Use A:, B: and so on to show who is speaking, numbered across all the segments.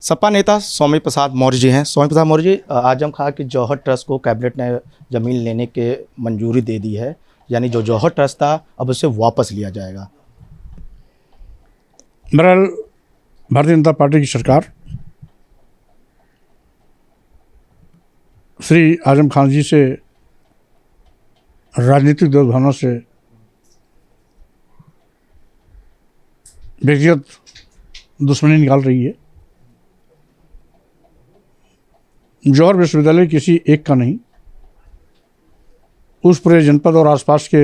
A: सपा नेता स्वामी प्रसाद मौर्य जी हैं। स्वामी प्रसाद मौर्य जी, आजम खां की जौहर ट्रस्ट को कैबिनेट ने ज़मीन लेने के मंजूरी दे दी है, यानी जो जौहर ट्रस्ट था अब उसे वापस लिया जाएगा।
B: बहरहाल भारतीय जनता पार्टी की सरकार श्री आजम खान जी से राजनीतिक दुर्भावना से व्यक्तिगत दुश्मनी निकाल रही है। जौहर विश्वविद्यालय किसी एक का नहीं, उस पूरे जनपद और आसपास के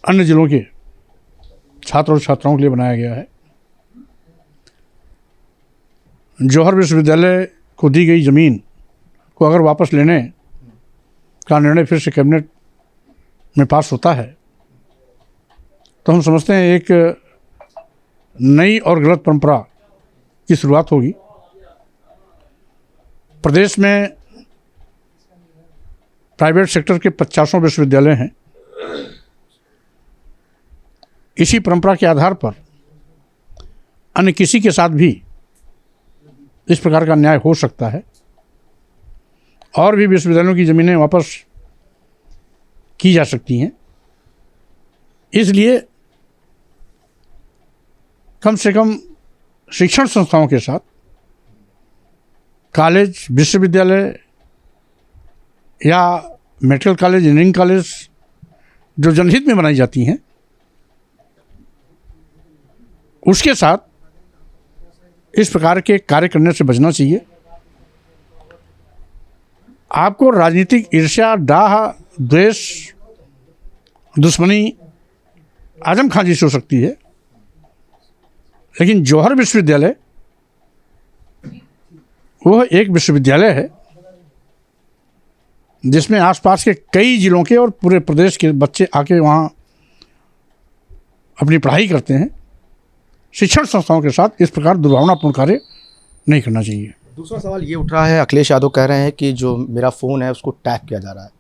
B: अन्य जिलों के छात्र और छात्राओं के लिए बनाया गया है। जौहर विश्वविद्यालय को दी गई ज़मीन को अगर वापस लेने का निर्णय फिर से कैबिनेट में पास होता है तो हम समझते हैं एक नई और गलत परंपरा की शुरुआत होगी। प्रदेश में प्राइवेट सेक्टर के 50 विश्वविद्यालय हैं। इसी परंपरा के आधार पर अन्य किसी के साथ भी इस प्रकार का न्याय हो सकता है और भी विश्वविद्यालयों की ज़मीनें वापस की जा सकती हैं। इसलिए कम से कम शिक्षण संस्थाओं के साथ कॉलेज, विश्वविद्यालय या मेडिकल कॉलेज, इंजीनियरिंग कॉलेज जो जनहित में बनाई जाती हैं, उसके साथ इस प्रकार के कार्य करने से बचना चाहिए। आपको राजनीतिक ईर्ष्या, डाह, द्वेष, दुश्मनी आजम खान जी से हो सकती है, लेकिन जौहर विश्वविद्यालय वह एक विश्वविद्यालय है जिसमें आसपास के कई जिलों के और पूरे प्रदेश के बच्चे आके वहाँ अपनी पढ़ाई करते हैं। शिक्षण संस्थाओं के साथ इस प्रकार दुर्भावनापूर्ण कार्य नहीं करना चाहिए।
A: दूसरा सवाल ये उठ रहा है, अखिलेश यादव कह रहे हैं कि जो मेरा फ़ोन है उसको टैप किया जा रहा है,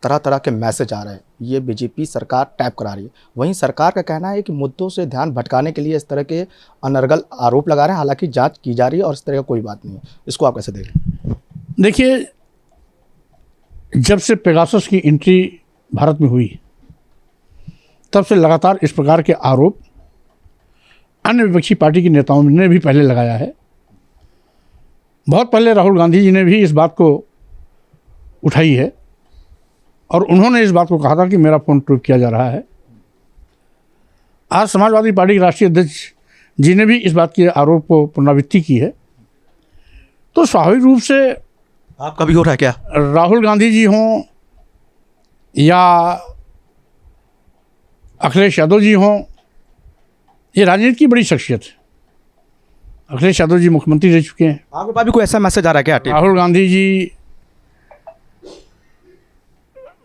A: तरह तरह के मैसेज आ रहे हैं, ये बीजेपी सरकार टैप करा रही है। वहीं सरकार का कहना है कि मुद्दों से ध्यान भटकाने के लिए इस तरह के अनर्गल आरोप लगा रहे हैं, हालांकि जांच की जा रही है और इस तरह का कोई बात नहीं है। इसको आप कैसे देख रहे हैं?
B: देखिए, जब से पेगासस की एंट्री भारत में हुई तब से लगातार इस प्रकार के आरोप अन्य विपक्षी पार्टी के नेताओं ने भी पहले लगाया है। बहुत पहले राहुल गांधी जी ने भी इस बात को उठाई है और उन्होंने इस बात को कहा था कि मेरा फ़ोन ट्यूब किया जा रहा है। आज समाजवादी पार्टी के राष्ट्रीय अध्यक्ष जी ने भी इस बात के आरोप को पुनरावृत्ति की है। तो स्वाभाविक रूप से
A: आपका भी हो रहा है क्या?
B: राहुल गांधी जी हों या अखिलेश यादव जी हों, ये राजनीति की बड़ी शख्सियत है। अखिलेश यादव जी मुख्यमंत्री रह चुके हैं।
A: आपके पास भी कोई ऐसा मैसेज आ रहा है क्या?
B: राहुल गांधी जी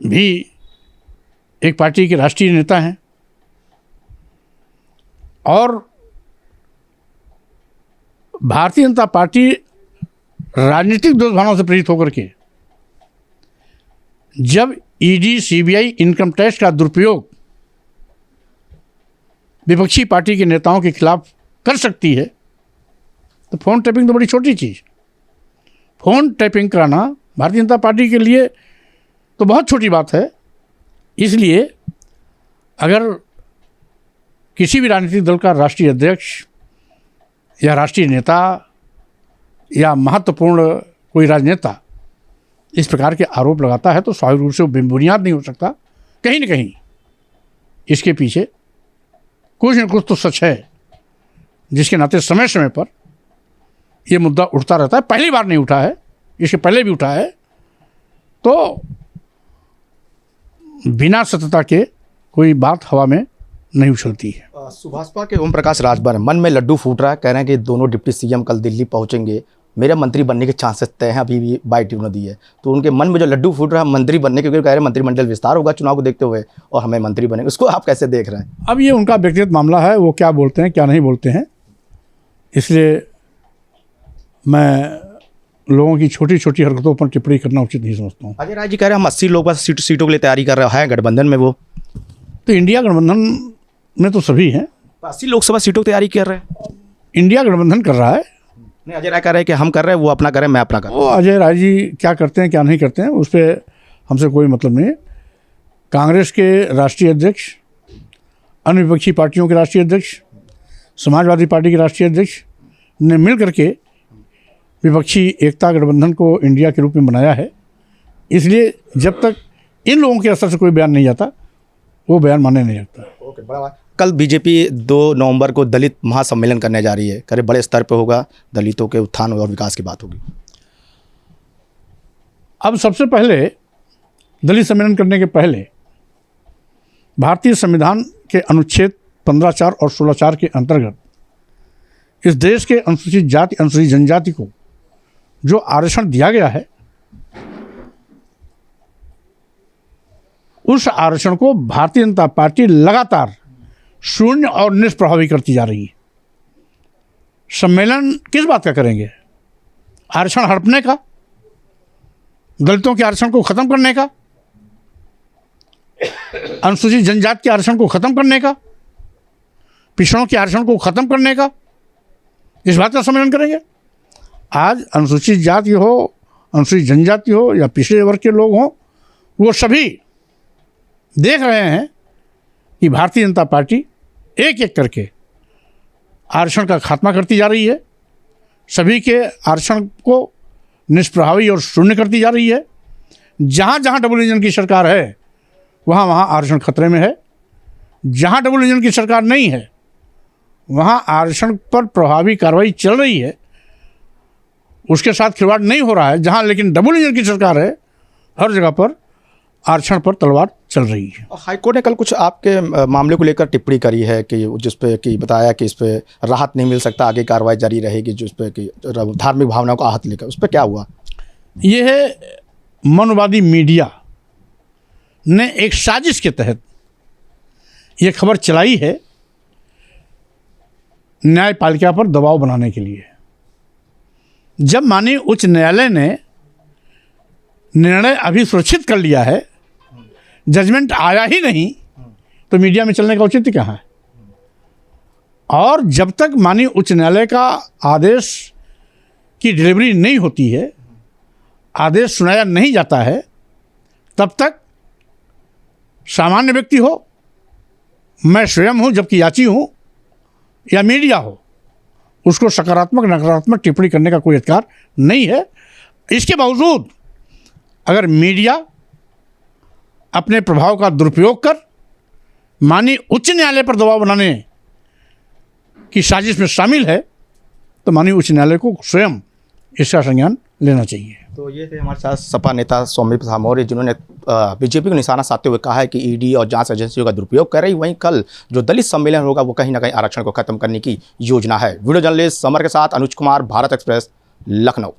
B: भी एक पार्टी के राष्ट्रीय नेता हैं और भारतीय जनता पार्टी राजनीतिक दुर्भावनाओं से प्रेरित होकर के जब ईडी, सीबीआई, इनकम टैक्स का दुरुपयोग विपक्षी पार्टी के नेताओं के खिलाफ कर सकती है तो फ़ोन टैपिंग तो बड़ी छोटी चीज़। फ़ोन टैपिंग कराना भारतीय जनता पार्टी के लिए तो बहुत छोटी बात है। इसलिए अगर किसी भी राजनीतिक दल का राष्ट्रीय अध्यक्ष या राष्ट्रीय नेता या महत्वपूर्ण कोई राजनेता इस प्रकार के आरोप लगाता है तो स्वाभाविक रूप से वो बेबुनियाद नहीं हो सकता। कहीं न कहीं इसके पीछे कुछ न कुछ तो सच है, जिसके नाते समय समय पर ये मुद्दा उठता रहता है। पहली बार नहीं उठा है, इसके पहले भी उठा है। तो बिना सत्यता के कोई बात हवा में नहीं उछलती है।
A: सुभाषपा के ओम प्रकाश राजभर मन में लड्डू फूट रहा है, कह रहे हैं कि दोनों डिप्टी सीएम कल दिल्ली पहुंचेंगे, मेरे मंत्री बनने के चांसेस तय हैं, अभी भी बाइट उन्होंने दी है। तो उनके मन में जो लड्डू फूट रहा है मंत्री बनने के, क्योंकि कह रहे हैं मंत्रिमंडल विस्तार होगा चुनाव को देखते हुए और हमें मंत्री बनेंगे, उसको आप कैसे देख रहे हैं?
B: अब ये उनका व्यक्तिगत मामला है, वो क्या बोलते हैं क्या नहीं बोलते हैं, इसलिए मैं लोगों की छोटी छोटी हरकतों पर टिप्पणी करना उचित नहीं समझता हूँ।
A: अजय राय जी कह रहे हैं हम 80 लोग बस सीटों के लिए तैयारी कर रहे हैं गठबंधन में। वो
B: तो इंडिया गठबंधन में तो सभी हैं।
A: 80 लोकसभा सीटों की तैयारी कर रहे हैं।
B: इंडिया गठबंधन कर रहा है।
A: नहीं, अजय राय कह रहे हैं कि हम कर रहे हैं, वो अपना करें, मैं अपना कर रहा हूं।
B: वो अजय राय जी क्या करते हैं क्या नहीं करते हैं उस पर हमसे कोई मतलब नहीं है। कांग्रेस के राष्ट्रीय अध्यक्ष, अन्य विपक्षी पार्टियों के राष्ट्रीय अध्यक्ष, समाजवादी पार्टी के राष्ट्रीय अध्यक्ष ने मिल करके विपक्षी एकता गठबंधन को इंडिया के रूप में बनाया है। इसलिए जब तक इन लोगों के असर से कोई बयान नहीं आता, वो बयान माने नहीं लगता।
A: ओके, बड़ा बात। कल बीजेपी 2 नवंबर को दलित महासम्मेलन करने जा रही है, करे बड़े स्तर पे होगा, दलितों के उत्थान और विकास की बात होगी।
B: अब सबसे पहले दलित सम्मेलन करने के पहले भारतीय संविधान के अनुच्छेद 15(4) और 16(4) के अंतर्गत इस देश के अनुसूचित जाति, अनुसूचित जनजाति को जो आरक्षण दिया गया है, उस आरक्षण को भारतीय जनता पार्टी लगातार शून्य और निष्प्रभावी करती जा रही है। सम्मेलन किस बात का करेंगे? आरक्षण हड़पने का, दलितों के आरक्षण को खत्म करने का, अनुसूचित जनजाति के आरक्षण को खत्म करने का, पिछड़ों के आरक्षण को खत्म करने का, इस बात का सम्मेलन करेंगे। आज अनुसूचित जाति हो, अनुसूचित जनजाति हो या पिछड़े वर्ग के लोग हों, वो सभी देख रहे हैं कि भारतीय जनता पार्टी एक एक करके आरक्षण का खात्मा करती जा रही है, सभी के आरक्षण को निष्प्रभावी और शून्य करती जा रही है। जहाँ जहाँ डबल इंजन की सरकार है, वहाँ वहाँ आरक्षण खतरे में है। जहाँ डबल इंजन की सरकार नहीं है, वहाँ आरक्षण पर प्रभावी कार्रवाई चल रही है, उसके साथ खिलवाड़ नहीं हो रहा है। जहाँ लेकिन डबल इंजन की सरकार है, हर जगह पर आरक्षण पर तलवार चल रही है।
A: हाईकोर्ट ने कल कुछ आपके मामले को लेकर टिप्पणी करी है कि जिस पे कि बताया कि इस पे राहत नहीं मिल सकता, आगे कार्रवाई जारी रहेगी, जिस पे कि धार्मिक भावनाओं को आहत लेकर, उस पर क्या हुआ?
B: ये है मनोवादी मीडिया ने एक साजिश के तहत ये खबर चलाई है न्यायपालिका पर दबाव बनाने के लिए। जब माननीय उच्च न्यायालय ने निर्णय अभी सुरक्षित कर लिया है, जजमेंट आया ही नहीं, तो मीडिया में चलने का औचित्य कहाँ है? और जब तक माननीय उच्च न्यायालय का आदेश की डिलीवरी नहीं होती है, आदेश सुनाया नहीं जाता है, तब तक सामान्य व्यक्ति हो, मैं स्वयं हूँ जबकि याची हूँ, या मीडिया हो, उसको सकारात्मक नकारात्मक टिप्पणी करने का कोई अधिकार नहीं है। इसके बावजूद अगर मीडिया अपने प्रभाव का दुरुपयोग कर माननीय उच्च न्यायालय पर दबाव बनाने की साजिश में शामिल है, तो माननीय उच्च न्यायालय को स्वयं इसका संज्ञान लेना चाहिए।
A: तो ये थे हमारे साथ सपा नेता सौम्य प्रसाद मौर्य, जिन्होंने बीजेपी को निशाना साधते हुए कहा है कि ईडी और जांच एजेंसियों का दुरुपयोग कर रही। वहीं कल जो दलित सम्मेलन होगा, वो कहीं ना कहीं आरक्षण को खत्म करने की योजना है। वीडियो जर्नलिस्ट समर के साथ अनुज कुमार, भारत एक्सप्रेस, लखनऊ।